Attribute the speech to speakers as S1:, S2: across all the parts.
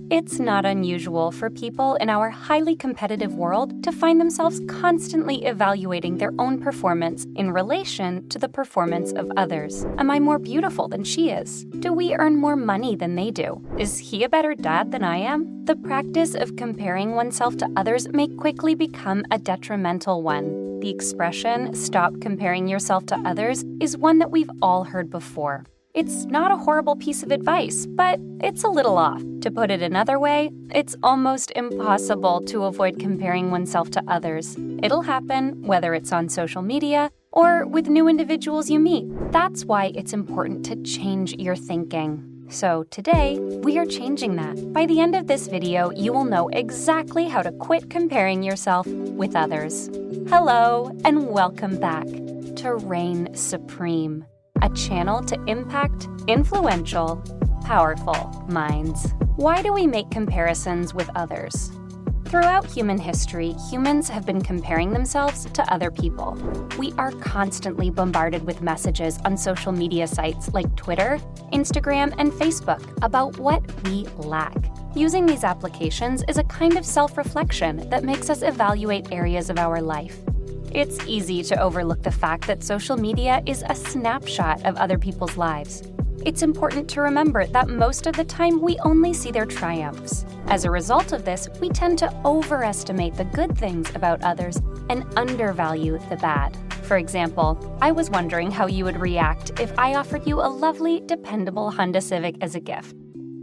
S1: It's not unusual for people in our highly competitive world to find themselves constantly evaluating their own performance in relation to the performance of others. Am I more beautiful than she is? Do we earn more money than they do? Is he a better dad than I am? The practice of comparing oneself to others may quickly become a detrimental one. The expression, "stop comparing yourself to others," is one that we've all heard before. It's not a horrible piece of advice, but it's a little off. To put it another way, it's almost impossible to avoid comparing oneself to others. It'll happen whether it's on social media or with new individuals you meet. That's why it's important to change your thinking. So today, we are changing that. By the end of this video, you will know exactly how to quit comparing yourself with others. Hello, and welcome back to Reign Supreme, a channel to impact influential, powerful minds. Why do we make comparisons with others? Throughout human history, humans have been comparing themselves to other people. We are constantly bombarded with messages on social media sites like Twitter, Instagram, and Facebook about what we lack. Using these applications is a kind of self-reflection that makes us evaluate areas of our life. It's easy to overlook the fact that social media is a snapshot of other people's lives. It's important to remember that most of the time we only see their triumphs. As a result of this, we tend to overestimate the good things about others and undervalue the bad. For example, I was wondering how you would react if I offered you a lovely, dependable Honda Civic as a gift.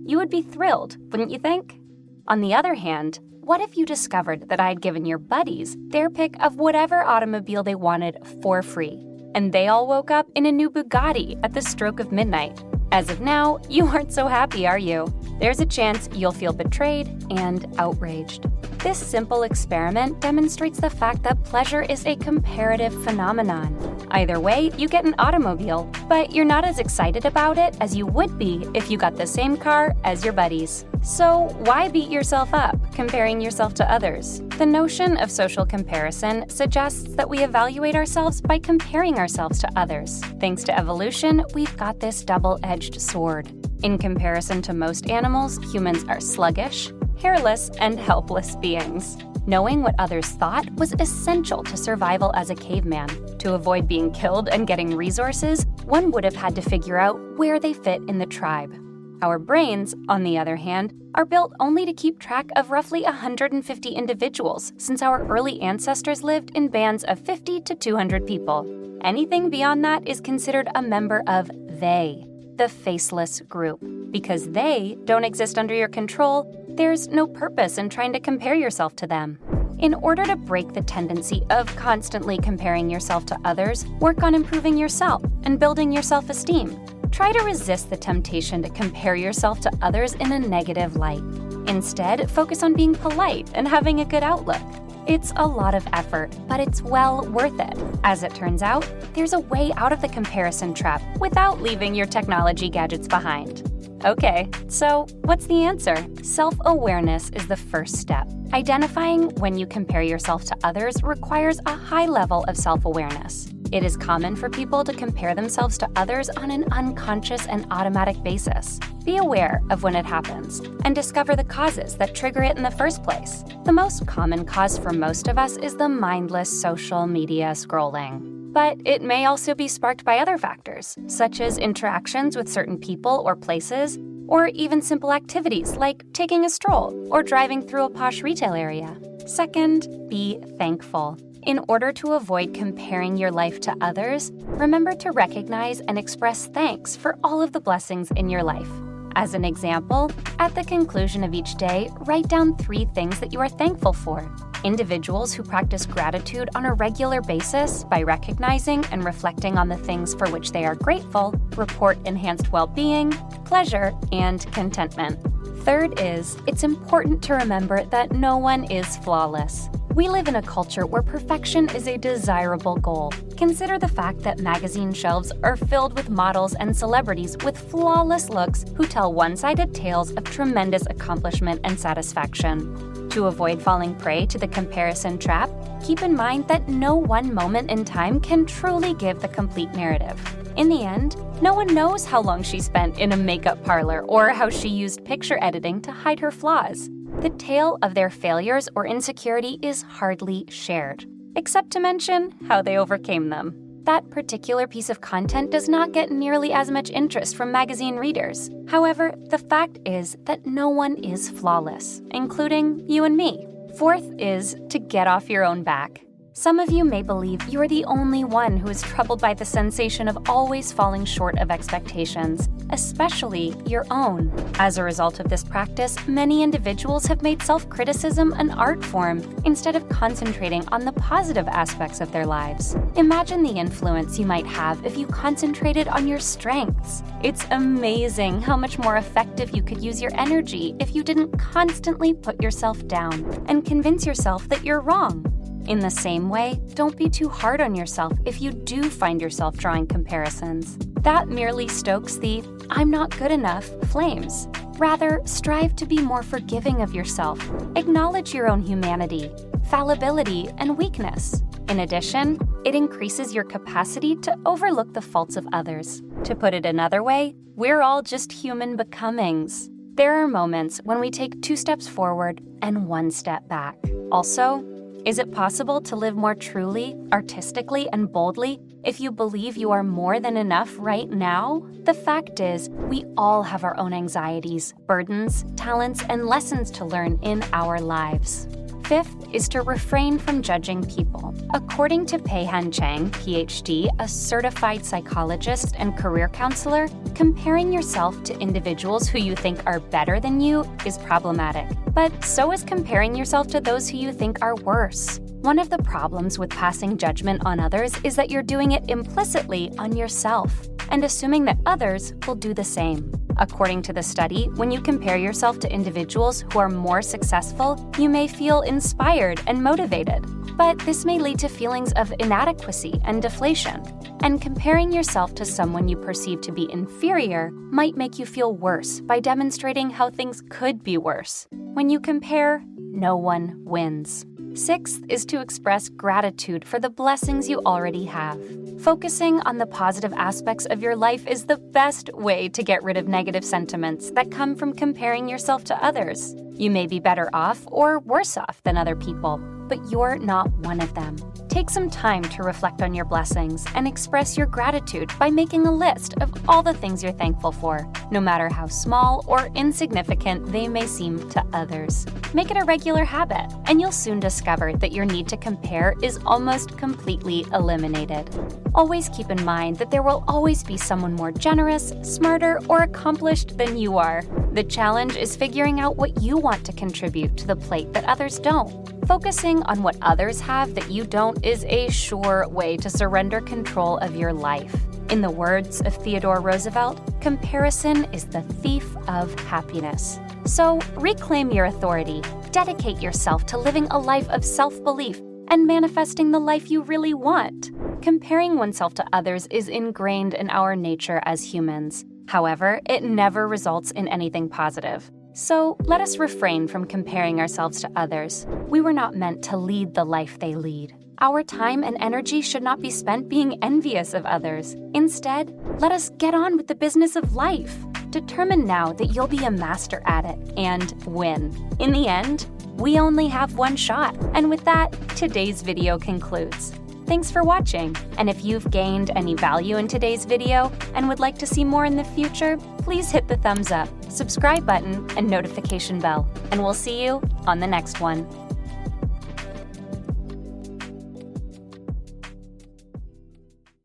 S1: You would be thrilled, wouldn't you think? On the other hand, what if you discovered that I'd given your buddies their pick of whatever automobile they wanted for free, and they all woke up in a new Bugatti at the stroke of midnight? As of now, you aren't so happy, are you? There's a chance you'll feel betrayed and outraged. This simple experiment demonstrates the fact that pleasure is a comparative phenomenon. Either way, you get an automobile, but you're not as excited about it as you would be if you got the same car as your buddies. So why beat yourself up, comparing yourself to others? The notion of social comparison suggests that we evaluate ourselves by comparing ourselves to others. Thanks to evolution, we've got this double-edged sword. In comparison to most animals, humans are sluggish, hairless, and helpless beings. Knowing what others thought was essential to survival as a caveman. To avoid being killed and getting resources, one would have had to figure out where they fit in the tribe. Our brains, on the other hand, are built only to keep track of roughly 150 individuals, since our early ancestors lived in bands of 50 to 200 people. Anything beyond that is considered a member of they, the faceless group. Because they don't exist under your control, there's no purpose in trying to compare yourself to them. In order to break the tendency of constantly comparing yourself to others, work on improving yourself and building your self-esteem. Try to resist the temptation to compare yourself to others in a negative light. Instead, focus on being polite and having a good outlook. It's a lot of effort, but it's well worth it. As it turns out, there's a way out of the comparison trap without leaving your technology gadgets behind. Okay, so what's the answer? Self-awareness is the first step. Identifying when you compare yourself to others requires a high level of self-awareness. It is common for people to compare themselves to others on an unconscious and automatic basis. Be aware of when it happens and discover the causes that trigger it in the first place. The most common cause for most of us is the mindless social media scrolling. But it may also be sparked by other factors, such as interactions with certain people or places, or even simple activities like taking a stroll or driving through a posh retail area. Second, be thankful. In order to avoid comparing your life to others, remember to recognize and express thanks for all of the blessings in your life. As an example, at the conclusion of each day, write down 3 things that you are thankful for. Individuals who practice gratitude on a regular basis by recognizing and reflecting on the things for which they are grateful report enhanced well-being, pleasure, and contentment. Third is, it's important to remember that no one is flawless. We live in a culture where perfection is a desirable goal. Consider the fact that magazine shelves are filled with models and celebrities with flawless looks who tell one-sided tales of tremendous accomplishment and satisfaction. To avoid falling prey to the comparison trap, keep in mind that no one moment in time can truly give the complete narrative. In the end, no one knows how long she spent in a makeup parlor or how she used picture editing to hide her flaws. The tale of their failures or insecurity is hardly shared, except to mention how they overcame them. That particular piece of content does not get nearly as much interest from magazine readers. However, the fact is that no one is flawless, including you and me. Fourth is to get off your own back. Some of you may believe you are the only one who is troubled by the sensation of always falling short of expectations, especially your own. As a result of this practice, many individuals have made self-criticism an art form instead of concentrating on the positive aspects of their lives. Imagine the influence you might have if you concentrated on your strengths. It's amazing how much more effective you could use your energy if you didn't constantly put yourself down and convince yourself that you're wrong. In the same way, don't be too hard on yourself if you do find yourself drawing comparisons. That merely stokes the "I'm not good enough" flames. Rather, strive to be more forgiving of yourself. Acknowledge your own humanity, fallibility, and weakness. In addition, it increases your capacity to overlook the faults of others. To put it another way, we're all just human becomings. There are moments when we take 2 steps forward and 1 step back. Also, is it possible to live more truly, artistically, and boldly if you believe you are more than enough right now? The fact is, we all have our own anxieties, burdens, talents, and lessons to learn in our lives. Fifth is to refrain from judging people. According to Peihan Chang, PhD, a certified psychologist and career counselor, comparing yourself to individuals who you think are better than you is problematic. But so is comparing yourself to those who you think are worse. One of the problems with passing judgment on others is that you're doing it implicitly on yourself and assuming that others will do the same. According to the study, when you compare yourself to individuals who are more successful, you may feel inspired and motivated. But this may lead to feelings of inadequacy and deflation. And comparing yourself to someone you perceive to be inferior might make you feel worse by demonstrating how things could be worse. When you compare, no one wins. Sixth is to express gratitude for the blessings you already have. Focusing on the positive aspects of your life is the best way to get rid of negative sentiments that come from comparing yourself to others. You may be better off or worse off than other people, but you're not one of them. Take some time to reflect on your blessings and express your gratitude by making a list of all the things you're thankful for, no matter how small or insignificant they may seem to others. Make it a regular habit, and you'll soon discover that your need to compare is almost completely eliminated. Always keep in mind that there will always be someone more generous, smarter, or accomplished than you are. The challenge is figuring out what you want to contribute to the plate that others don't. Focusing on what others have that you don't is a sure way to surrender control of your life. In the words of Theodore Roosevelt, comparison is the thief of happiness. So reclaim your authority, dedicate yourself to living a life of self-belief and manifesting the life you really want. Comparing oneself to others is ingrained in our nature as humans. However, it never results in anything positive. So let us refrain from comparing ourselves to others. We were not meant to lead the life they lead. Our time and energy should not be spent being envious of others. Instead, let us get on with the business of life. Determine now that you'll be a master at it and win. In the end, we only have one shot. And with that, today's video concludes. Thanks for watching, and if you've gained any value in today's video and would like to see more in the future, please hit the thumbs up, subscribe button, and notification bell, and we'll see you on the next one.